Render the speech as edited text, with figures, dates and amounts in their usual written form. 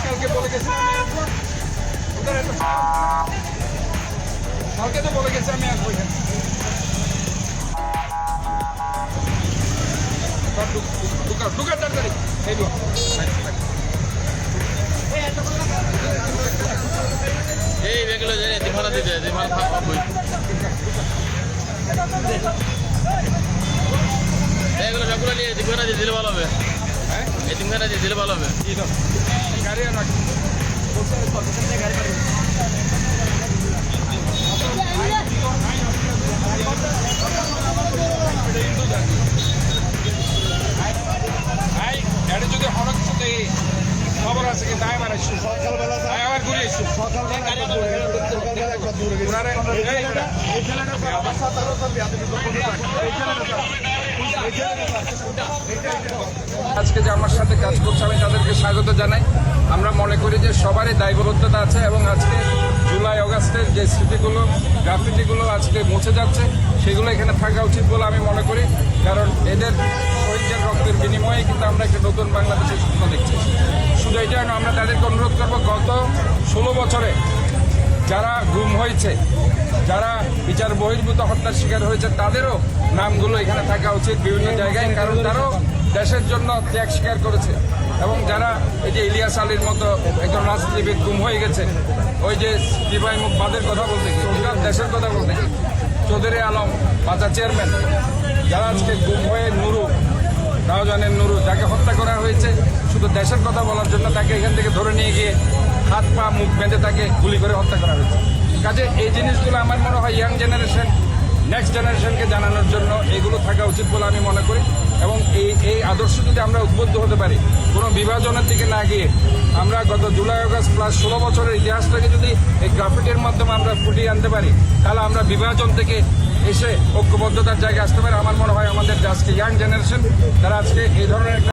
কালকে বলে গেছি কালকে তো বলে গেছে আমি আসবো এখানে। ঢুকা তাড়াতাড়ি এই বেগুলো যে দিমানা দিতে দিমানা থাকা বই এগুলো সবগুলো নিয়ে দিমানা দিয়ে দিলে ভালো হবে। হ্যাঁ এই দিমানা দিয়ে দিলে ভালো হবে। গাড়ি আর রাখি এটা যদি হঠাৎ সাথে খবর আছে কিন্তু আবার আসছো সকালবেলা আবার ঘুরে এসছো আজকে যে আমার সাথে কাজ করছে আমি তাদেরকে স্বাগত জানাই। আমরা মনে করি যে সবারই দায়বদ্ধতা আছে এবং আজকে জুলাই অগাস্টের যে স্মৃতিগুলো গ্রাফিটিগুলো আজকে মুছে যাচ্ছে সেগুলো এখানে থাকা উচিত বলে আমি মনে করি। কারণ এদের শহীদের রক্তের বিনিময়ে কিন্তু আমরা একটা নতুন বাংলাদেশের স্বপ্ন দেখছি। শুধু এটা নয়, আমরা তাদেরকে অনুরোধ করবো গত 16 বছরে যারা গুম হয়েছে, যারা বিচার বহির্ভূত হত্যার শিকার হয়েছে তাদেরও নামগুলো এখানে থাকা উচিত বিভিন্ন জায়গায়। কারণ তারাও দেশের জন্য ত্যাগ স্বীকার করেছে। এবং যারা এই যে ইলিয়াস আলীর মতো একজন রাজনীতিবিদ গুম হয়ে গেছে, ওই যে দিবাই মুখবাদের কথা বলতে গিয়ে দেশের কথা বলতে গিয়ে চৌধুরী আলম বাজার চেয়ারম্যান, যারা আজকে গুম হয়ে নুরু রাওজানের নুরু যাকে হত্যা করা হয়েছে শুধু দেশের কথা বলার জন্য, তাকে এখান থেকে ধরে নিয়ে গিয়ে হাত পা মুখ বেঁধে তাকে গুলি করে হত্যা করা হয়েছে। কাজে এই জিনিসগুলো আমার মনে হয় ইয়াং জেনারেশন নেক্সট জেনারেশনকে জানানোর জন্য এগুলো থাকা উচিত বলে আমি মনে করি। এবং এই আদর্শ যদি আমরা উদ্বুদ্ধ হতে পারি, কোনো বিভাজনের দিকে না গিয়ে আমরা গত জুলাই আগস্ট প্লাস 16 বছরের ইতিহাসটাকে যদি এই গ্রাফিটির মাধ্যমে আমরা ফুটিয়ে আনতে পারি, তাহলে আমরা বিভাজন থেকে এসে ঐক্যবদ্ধতার জায়গায় আসতে পারি। আমার মনে হয় আমাদের আজকে ইয়াং জেনারেশন তারা আজকে এই ধরনের একটা